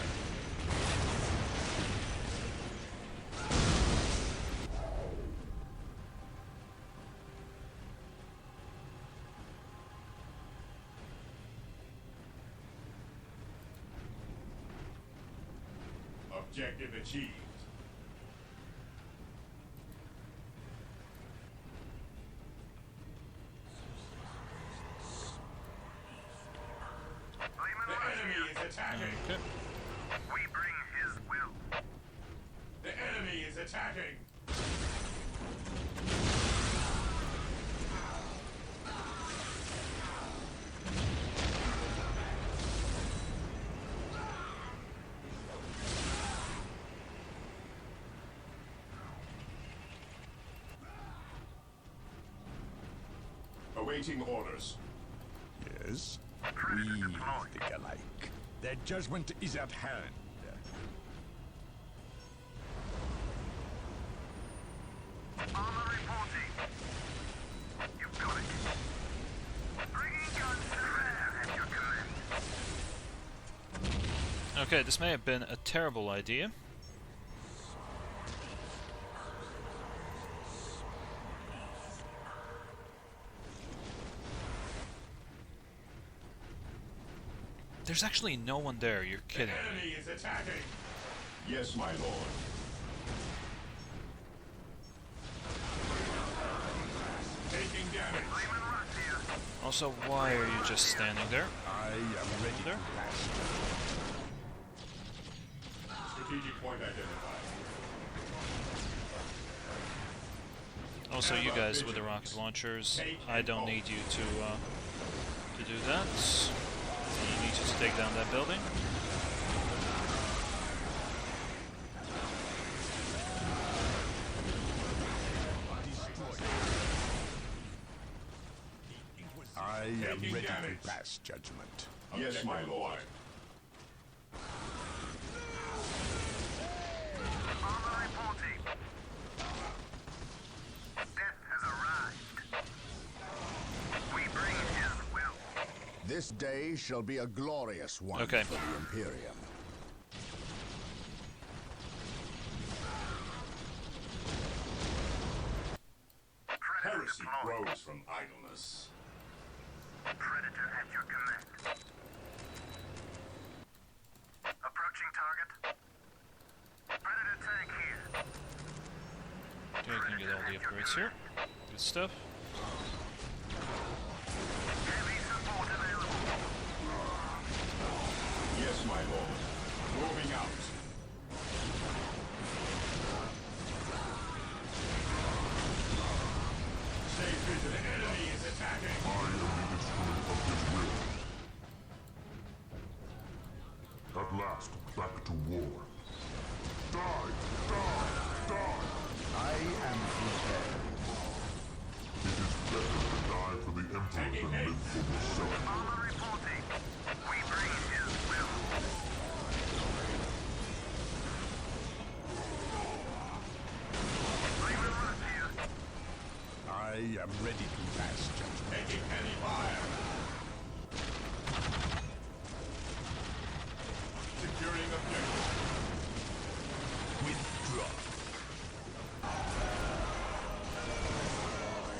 Objective achieved. The enemy is attacking. Okay. We bring his will. The enemy is attacking. Awaiting orders. Yes. We think alike. Their judgment is at hand. Armor reporting. You've got it. Bringing guns to bear at your command. Okay, this may have been a terrible idea. There's actually no one there, you're The kidding. enemy is attacking. Yes, my lord. Taking damage. Lehman Russ here. Also, why are you just standing there? I am ready There? to pass. Strategic point identified. Also, you guys with the rocket launchers, I don't need you to do that. You need you to take down that building. I am Taking ready damage. to pass judgment. Yes, my lord. Armor reporting. Death has arrived. We bring his will. This day shall be a glorious one Okay. for the Imperium. Predator Heresy deployed. grows from idleness. Predator at your command. Approaching target. Predator tank here. Okay, you can get all the upgrades here. Good stuff. Heavy support available. Yes, my lord. Moving out. Stay vigilant. The enemy is attacking. I am the instrument of his will. At last, back to war. Die! Die! Die! I am prepared. It is better to die for the Emperor than live for yourself. Armor reporting. We breathe his will. We will rescue. I am ready to pass judgment. Taking heavy fire. Securing objective. Withdraw.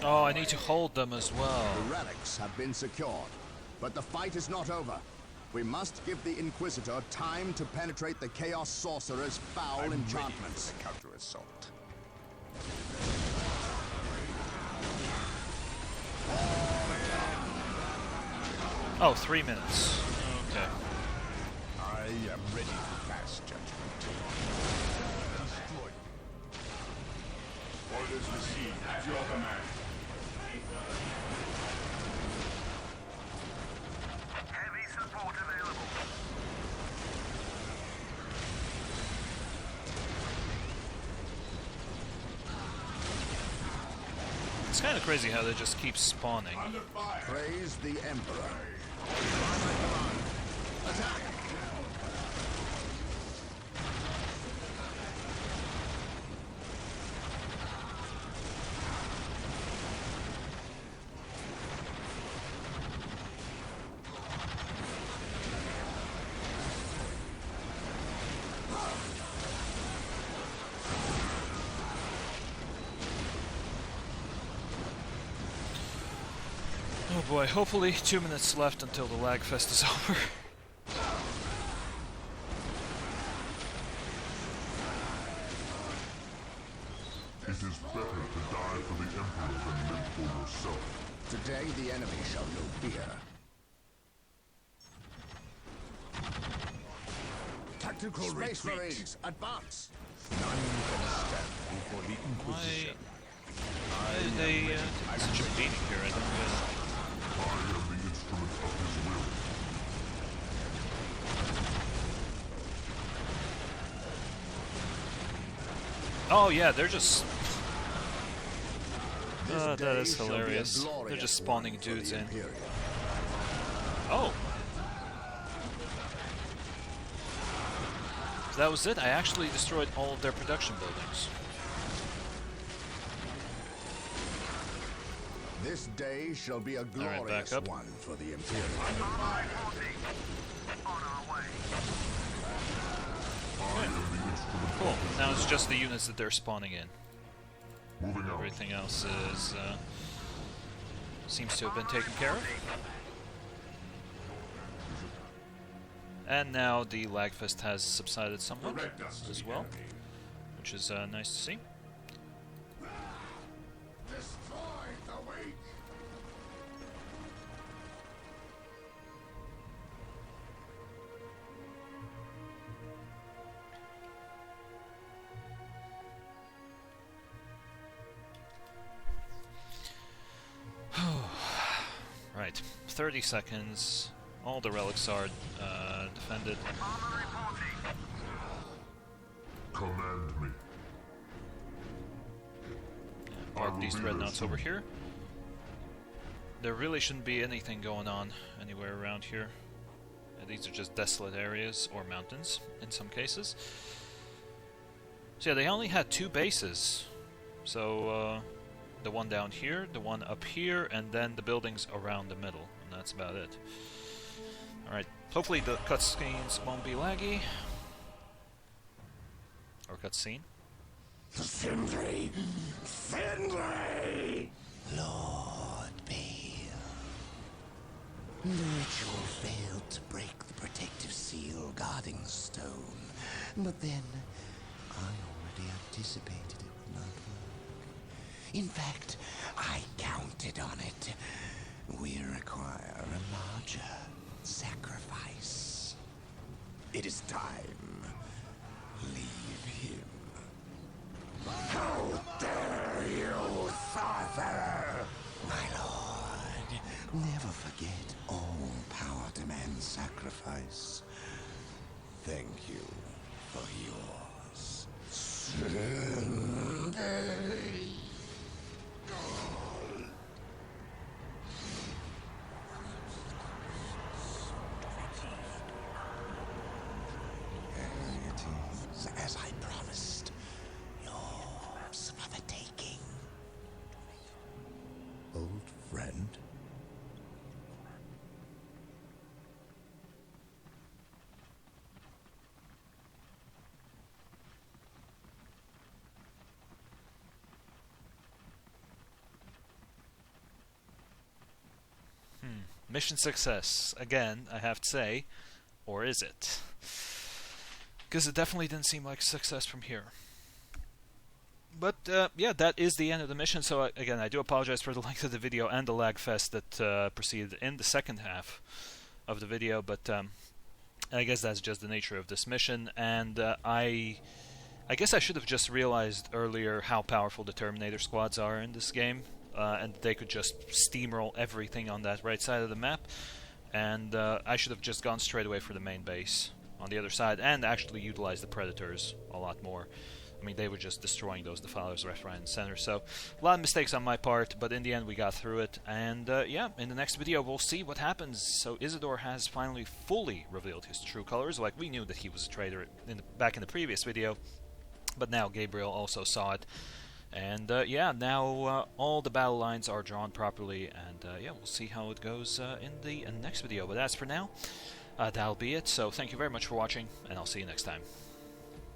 Oh, I need to hold them as well. The relics have been secured, but the fight is not over. We must give the Inquisitor time to penetrate the Chaos Sorcerer's foul I'm enchantments. ready for the counter-assault. Oh, 3 minutes. Okay. I am ready to pass judgment. Destroy. Orders received. At your command. Heavy support available. It's kind of crazy how they just keep spawning. Under fire. Praise the Emperor. By my command. Attack! Oh boy, hopefully 2 minutes left until the Lagfest is over. It is better to die for the Emperor than live for yourself. Today the enemy shall know fear. Tactical Space retreat. Marines, advance! None can stand before the Inquisition. Why did they take such a beating here? I don't get it. I am the instrument of his will. Oh yeah, they're just... This that day is shall be a hilarious. They're glorious just spawning one for dudes the in. Imperium. Oh! So that was it. I actually destroyed all of their production buildings. This day shall be a back glorious up. one for the Imperium. Armor reporting. On our way. I am the instrument Cool. of his Now it's just the units that they're spawning in. moving out. Everything else is seems to have been taken care of. And now the Lagfest has subsided somewhat Direct us to as the well, enemy. which is nice to see. Destroy the weak. Right, 30 seconds. All the relics are defended. Armor reporting. Command me. Park will these be there dreadnoughts over soon. here. There really shouldn't be anything going on anywhere around here. These are just desolate areas, or mountains, in some cases. So yeah, they only had 2 bases. So, the one down here, the one up here, and then the buildings around the middle. And that's about it. Alright, hopefully the cutscenes won't be laggy. Or cutscene. Sindri! Sindri! Lord Bale. The ritual failed to break the protective seal guarding the stone. But then, I already anticipated it would not work. In fact, I counted on it. We require a larger sacrifice. It is time. Leave him. How dare you, sorcerer! My lord, never forget all power demands sacrifice. Thank you for yours. As I promised, yours for the taking. Old friend? Mission success. Again, I have to say. Or is it? Because it definitely didn't seem like success from here. But, yeah, that is the end of the mission. So, again, I do apologize for the length of the video and the Lagfest that proceeded in the second half of the video. But I guess that's just the nature of this mission. And I guess I should have just realized earlier how powerful the Terminator squads are in this game. And they could just steamroll everything on that right side of the map. And I should have just gone straight away for the main base on the other side and actually utilized the Predators a lot more. I mean, they were just destroying those defilers left, right, and center. So, a lot of mistakes on my part, but in the end we got through it. And yeah, in the next video we'll see what happens. So Isidore has finally fully revealed his true colors. Like, we knew that he was a traitor back in the previous video, but now Gabriel also saw it. And yeah, now all the battle lines are drawn properly, and yeah, we'll see how it goes in the next video. But as for now, that'll be it. So thank you very much for watching, and I'll see you next time.